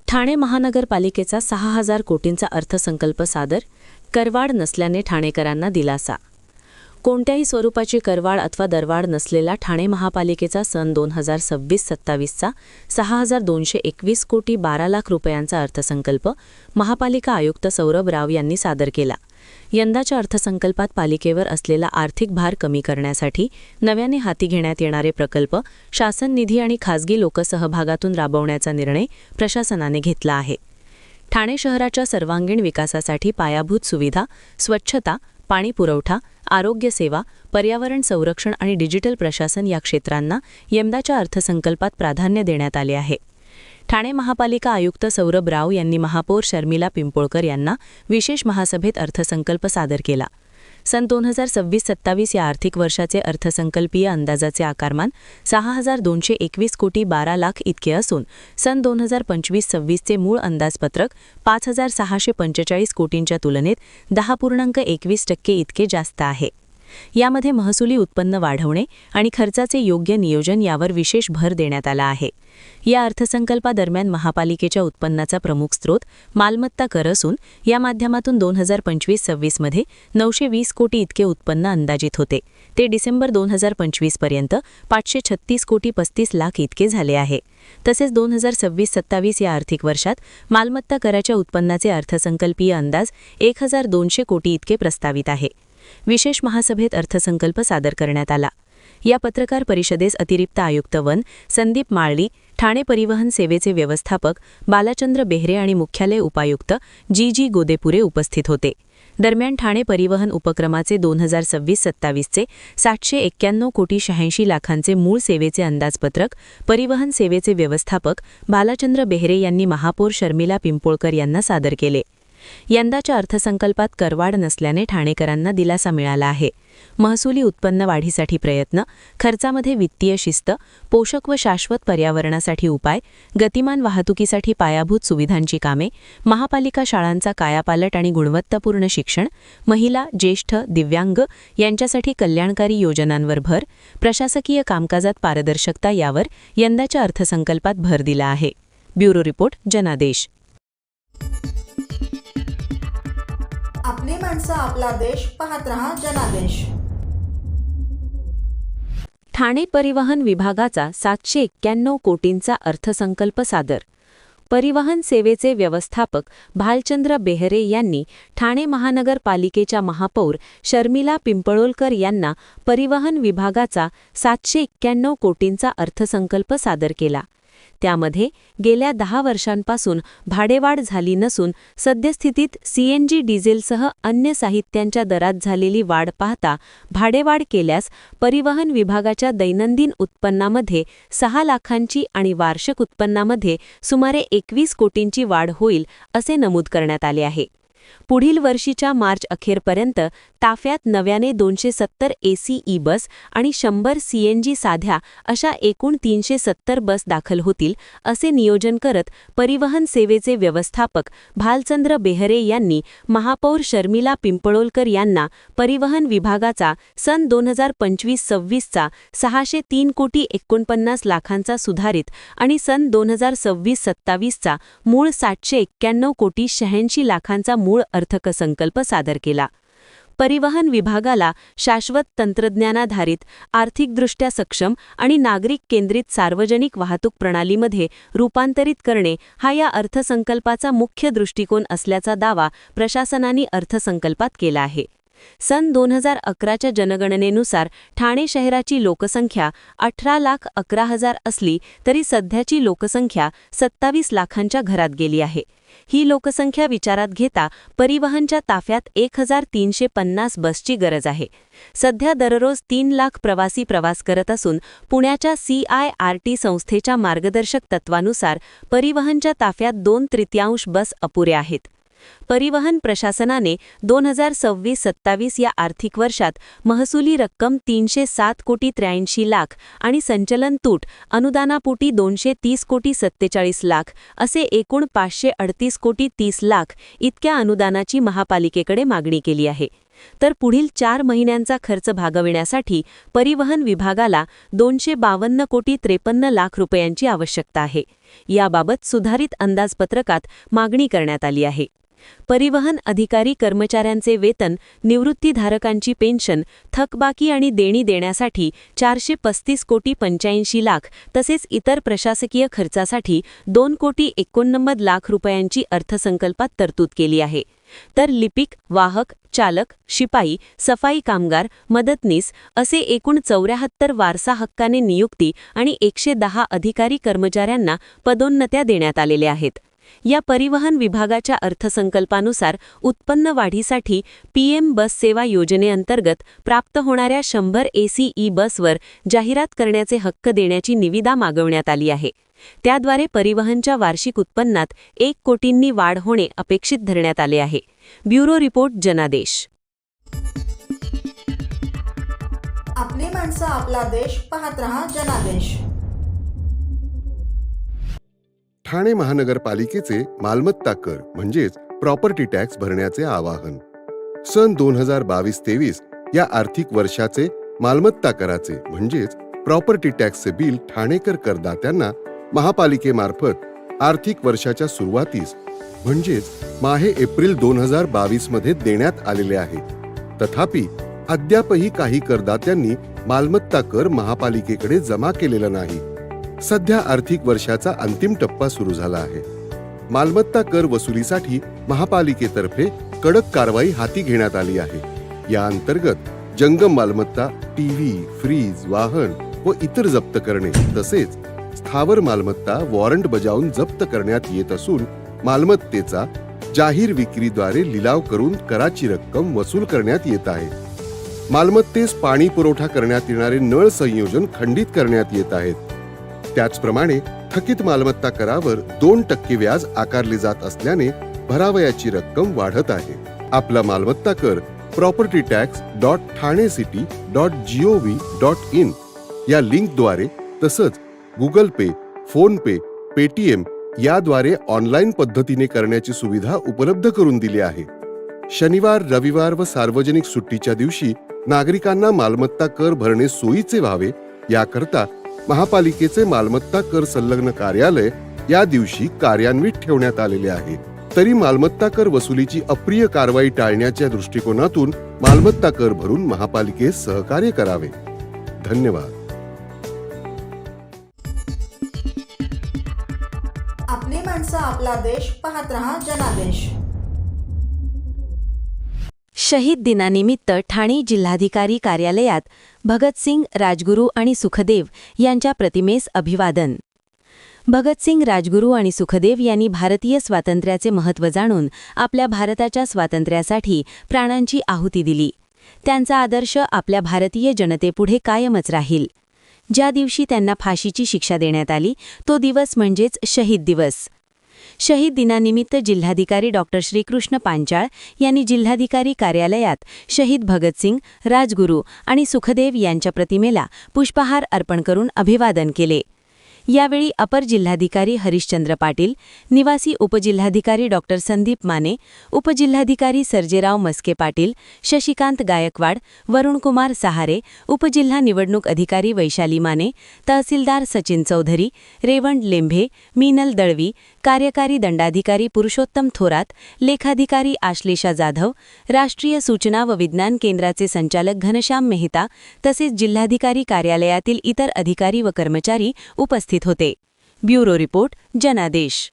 ठाणे महानगरपालिकेचा 6,000 कोटींचा अर्थसंकल्प सादर, करवाढ नसल्याने ठाणेकरांना दिलासा. कोणत्याही स्वरूपाची करवाढ अथवा दरवाढ नसलेला ठाणे महापालिकेचा सन 2026-27चा 6,221 कोटी 12 लाख रुपयांचा अर्थसंकल्प महापालिका आयुक्त सौरभ राव यांनी सादर केला. यंदाच्या अर्थसंकल्पात पालिकेवर असलेला आर्थिक भार कमी करण्यासाठी नव्याने हाती घेण्यात येणारे प्रकल्प शासन निधी आणि खासगी लोकसहभागातून राबवण्याचा निर्णय प्रशासनाने घेतला आहे. ठाणे शहराच्या सर्वांगीण विकासासाठी पायाभूत सुविधा, स्वच्छता, पाणी पुरवठा, आरोग्य सेवा, पर्यावरण संरक्षण आणि डिजिटल प्रशासन या क्षेत्रांना यंदाच्या अर्थसंकल्पात प्राधान्य देण्यात आले आहे. ठाणे महापालिका आयुक्त सौरभ राव यांनी महापौर शर्मिला पिंपोळकर यांना विशेष महासभेत अर्थसंकल्प सादर केला. सन 2026-27 या आर्थिक वर्षाचे अर्थसंकल्पीय अंदाजाचे आकारमान 6,221 कोटी 12 लाख इतके असून सन 2025-26चे मूळ अंदाजपत्रक 5,645 कोटींच्या तुलनेत 10.21% इतके जास्त आहे. यामध्ये महसुली उत्पन्न वाढवणे आणि खर्चाचे योग्य नियोजन यावर विशेष भर देण्यात आला आहे. या अर्थसंकल्पादरम्यान महापालिकेच्या उत्पन्नाचा प्रमुख स्रोत मालमत्ता कर असून या माध्यमातून 2025-26 मध्ये 920 कोटी इतके उत्पन्न अंदाजित होते. ते डिसेंबर 2025 पर्यंत 536 कोटी 35 लाख इतके झाले आहे. तसेच 2026-27 या आर्थिक वर्षात मालमत्ता कराच्या उत्पन्नाचे अर्थसंकल्पीय अंदाज 1,200 कोटी इतके प्रस्तावित आहे. विशेष महासभेत अर्थसंकल्प सादर करण्यात आला. या पत्रकार परिषदेस अतिरिक्त आयुक्त वन संदीप माळली, ठाणे परिवहन सेवेचे व्यवस्थापक बालाचंद्र बेहरे आणि मुख्यालय उपायुक्त जी गोदेपुरे उपस्थित होते. दरम्यान ठाणे परिवहन उपक्रमाचे 2026-27चे 791 कोटी 86 लाखांचे मूळ सेवेचे अंदाजपत्रक परिवहन सेवेचे व्यवस्थापक बालाचंद्र बेहरे यांनी महापौर शर्मिला पिंपोळकर यांना सादर केले. यंदाच्या अर्थसंकल्पात करवाढ नसल्याने ठाणेकरांना दिलासा मिळाला आहे. महसुली उत्पन्न वाढीसाठी प्रयत्न, खर्चामध्ये वित्तीय शिस्त, पोषक व शाश्वत पर्यावरणासाठी उपाय, गतिमान वाहतुकीसाठी पायाभूत सुविधांची कामे, महापालिका शाळांचा कायापालट आणि गुणवत्तापूर्ण शिक्षण, महिला, ज्येष्ठ, दिव्यांग यांच्यासाठी कल्याणकारी योजनांवर भर, प्रशासकीय कामकाजात पारदर्शकता यावर यंदाच्या अर्थसंकल्पात भर दिला आहे. ब्युरो रिपोर्ट, जनादेश. आपली माणसं, आपला देश. पाहत रहा जनादेश. ठाणे परिवहन विभागाचा 791 कोटींचा अर्थसंकल्प सादर. परिवहन सेवेचे व्यवस्थापक भालचंद्र बेहरे यांनी ठाणे महानगरपालिकेच्या महापौर शर्मिला पिंपळोलकर यांना परिवहन विभागाचा 791 कोटींचा अर्थसंकल्प सादर केला. त्यामध्ये गेल्या 10 वर्षांपासून भाडेवाढ झाली नसून सद्यस्थितीत सीएनजी डिझेलसह अन्य साहित्यांच्या दरात झालेली वाढ पाहता भाडेवाढ केल्यास परिवहन विभागाच्या दैनंदिन उत्पन्नामध्ये 6 लाखांची आणि वार्षिक उत्पन्नामध्ये सुमारे 21 कोटींची वाढ होईल असे नमूद करण्यात आले आहे. पुढील वर्षीच्या मार्च अखेरपर्यंत ताफ्यात नव्याने 270 एसी ई बस आणि 100 सीएनजी साध्या अशा एकूण 370 बस दाखल होतील असे नियोजन करत परिवहन सेवेचे व्यवस्थापक भालचंद्र बेहरे यांनी महापौर शर्मिला पिंपळोलकर यांना परिवहन विभागाचा सन 2025-26चा 603 कोटी 49 लाखांचा सुधारित आणि सन 2026-27चा मूळ 791 कोटी 86 लाखांचा मूळ अर्थसंकल्प सादर केला. परिवहन विभागाला शाश्वत तंत्रज्ञानाधारित, आर्थिकदृष्ट्या सक्षम आणि नागरिक केंद्रित सार्वजनिक वाहतूक प्रणालीमध्ये रूपांतरित करणे हा या अर्थसंकल्पाचा मुख्य दृष्टिकोन असल्याचा दावा प्रशासनाने अर्थसंकल्पात केला आहे. सन 2011च्या जनगणनेनुसार ठाणे शहराची लोकसंख्या 18,11,000 असली तरी सध्याची लोकसंख्या 27 लाखांच्या घरात गेली आहे. ही लोकसंख्या विचारात घेता परिवहनच्या ताफ्यात 1,350 बसची गरज आहे. सध्या दररोज 3 लाख प्रवासी प्रवास करत असून पुण्याच्या CIRT संस्थेच्या मार्गदर्शक तत्वानुसार परिवहनच्या ताफ्यात 2/3 बस अपुऱ्या आहेत. परिवहन प्रशासनाने 2026-27 या आर्थिक वर्षात महसुली रक्कम 307,83,00,000 आणि संचलन तूट अनुदानापोटी 230,47,00,000 असे एकूण 538,30,00,000 इतक्या अनुदानाची महापालिकेकडे मागणी केली आहे. तर पुढील 4 महिन्यांचा खर्च भागविण्यासाठी परिवहन विभागाला 252,53,00,000 रुपयांची आवश्यकता आहे. याबाबत सुधारित अंदाजपत्रकात मागणी करण्यात आली आहे. परिवहन अधिकारी कर्मचाऱ्यांचे वेतन, निवृत्तीधारकांची पेन्शन, थकबाकी आणि देणी देण्यासाठी 435,85,00,000 तसेच इतर प्रशासकीय खर्चासाठी 2,89,00,000 रुपयांची अर्थसंकल्पात तरतूद केली आहे. तर लिपिक, वाहक, चालक, शिपाई, सफाई कामगार, मदतनीस असे एकूण 74 वारसा हक्काने नियुक्ती आणि 110 अधिकारी कर्मचाऱ्यांना पदोन्नत्या देण्यात आलेल्या आहेत. या परिवहन विभागाच्या अर्थसंकल्पानुसार उत्पन्न वाढीसाठी पीएम बस सेवा योजनेअंतर्गत प्राप्त होणाऱ्या 100 एसी बसवर जाहिरात करण्याचे हक्क देण्याची निविदा मागवण्यात आली आहे. त्याद्वारे परिवहनच्या वार्षिक उत्पन्नात 1 कोटींनी वाढ होणे अपेक्षित धरण्यात आले आहे. ब्युरो रिपोर्ट, जनादेश. आपली माणसं, आपला देश. पाहत रहा जनादेश. ठाणे महानगरपालिकेचे मालमत्ता कर म्हणजेच प्रॉपर्टी टॅक्स भरण्याचे आवाहन. सन 2022-23 या आर्थिक वर्षाचे मालमत्ता कराचे म्हणजेच प्रॉपर्टी टॅक्सचे बिल ठाणेकर करदात्यांना महापालिकेमार्फत आर्थिक वर्षाच्या सुरुवातीस म्हणजेच माहे एप्रिल 2022 मध्ये देण्यात आलेले आहे. तथापि अद्यापही काही करदात्यांनी मालमत्ता कर महापालिकेकडे जमा केलेला नाही. सध्या आर्थिक वर्षाचा अंतिम टप्पा सुरू झाला आहे. मालमत्ता कर वसुलीसाठी महापालिकेतर्फे कडक कारवाई हाती घेण्यात आली आहे. या अंतर्गत जंगम मालमत्ता, टीव्ही, फ्रीज, वाहन व इतर जप्त करणे तसेच स्थावर मालमत्ता वॉरंट बजावून जप्त करण्यात येत असून मालमत्तेचा जाहीर विक्रीद्वारे लिलाव करून कराची रक्कम वसूल करण्यात येत आहे. मालमत्तेस पाणी पुरवठा करण्यात येणारे नळ संयोजन खंडित करण्यात येत आहेत. त्याचप्रमाणे थकीत मालमत्ता करावर 2% व्याज आकारले जात असल्याने भरावयाची रक्कम वाढत आहे. आपला मालमत्ता कर propertytax.thanecity.gov.in या लिंकद्वारे तसंच गुगल पे, फोन पे, पेटीएम याद्वारे ऑनलाईन पद्धतीने करण्याची सुविधा उपलब्ध करून दिली आहे. शनिवार, रविवार व सार्वजनिक सुट्टीच्या दिवशी नागरिकांना मालमत्ता कर भरणे सोयीचे व्हावे याकरता महापालिकेचे मालमत्ता कर संलग्न कार्यालय या दिवशी कार्यान्वित ठेवण्यात आलेले आहे. तरी मालमत्ता कर वसुलीची अप्रिय कारवाई टाळण्याच्या दृष्टिकोनातून मालमत्ता कर भरून महापालिकेस सहकार्य करावे. धन्यवाद. आपली माणसं, आपला देश. पाहत रहा जनादेश. शहीद दिनानिमित्त ठाणे जिल्हाधिकारी कार्यालयात भगतसिंग, राजगुरू आणि सुखदेव यांच्या प्रतिमेस अभिवादन. भगतसिंग, राजगुरू आणि सुखदेव यांनी भारतीय स्वातंत्र्याचे महत्त्व जाणून आपल्या भारताच्या स्वातंत्र्यासाठी प्राणांची आहुती दिली. त्यांचा आदर्श आपल्या भारतीय जनतेपुढे कायमच राहील. ज्या दिवशी त्यांना फाशीची शिक्षा देण्यात आली तो दिवस म्हणजेच शहीद दिवस. शहीद दिनानिमित्त जिल्हाधिकारी डॉ. श्रीकृष्ण पांचाळ यांनी जिल्हाधिकारी कार्यालयात शहीद भगतसिंग, राजगुरू आणि सुखदेव यांच्या प्रतिमेला पुष्पहार अर्पण करून अभिवादन केले. यावेळी अपर जिल्हाधिकारी हरिश्चंद्र पाटील, निवासी उपजिल्हाधिकारी डॉ. संदीप माने, उपजिल्हाधिकारी सर्जेराव मस्के पाटील, शशिकांत गायकवाड, वरुणकुमार सहारे, उपजिल्हा निवडणूक अधिकारी वैशाली माने, तहसीलदार सचिन चौधरी, रेवंड लेंभे, मीनल दळवी, कार्यकारी दंडाधिकारी पुरुषोत्तम थोरात, लेखाधिकारी आश्लेषा जाधव, राष्ट्रीय सूचना व विज्ञान केंद्राचे संचालक घनश्याम मेहता तसेच जिल्हाधिकारी कार्यालयातील इतर अधिकारी व कर्मचारी उपस्थित होते. ब्युरो रिपोर्ट, जनादेश.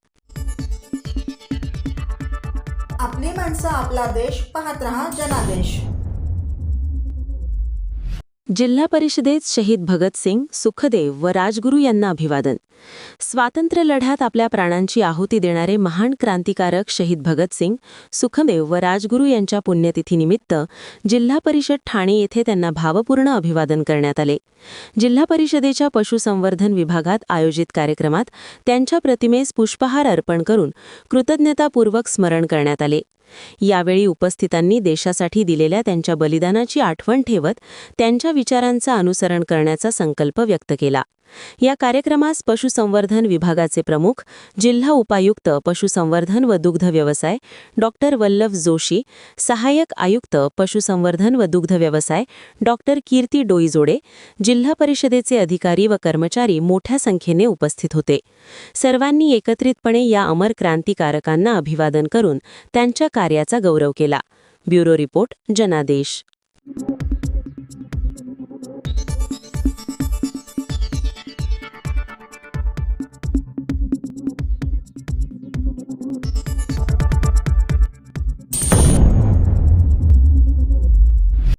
आपली माणसं, आपला देश. पाहत रहा जनादेश. जिल्हा परिषदेत शहीद भगतसिंग, सुखदेव व राजगुरू यांना अभिवादन. स्वातंत्र्य लढ्यात आपल्या प्राणांची आहुती देणारे महान क्रांतिकारक शहीद भगतसिंग, सुखदेव व राजगुरू यांच्या पुण्यतिथीनिमित्त जिल्हा परिषद ठाणे येथे त्यांना भावपूर्ण अभिवादन करण्यात आले. जिल्हा परिषदेच्या पशुसंवर्धन विभागात आयोजित कार्यक्रमात त्यांच्या प्रतिमेस पुष्पहार अर्पण करून कृतज्ञतापूर्वक स्मरण करण्यात आले. यावेळी उपस्थितांनी देशासाठी दिलेल्या त्यांच्या बलिदानाची आठवण ठेवत त्यांच्या विचारांचं अनुसरण करण्याचा संकल्प व्यक्त केला. या कार्यक्रमास पशुसंवर्धन विभागाचे प्रमुख, जिल्हा उपायुक्त पशुसंवर्धन व दुग्ध व्यवसाय डॉक्टर वल्लभ जोशी, सहाय्यक आयुक्त पशुसंवर्धन व दुग्ध व्यवसाय डॉक्टर कीर्ती डोईजोडे, जिल्हा परिषदेचे अधिकारी व कर्मचारी मोठ्या संख्येने उपस्थित होते. सर्वांनी एकत्रितपणे या अमर क्रांतिकारकांना अभिवादन करून त्यांच्या कार्याचा गौरव केला. ब्युरो रिपोर्ट, जनादेश.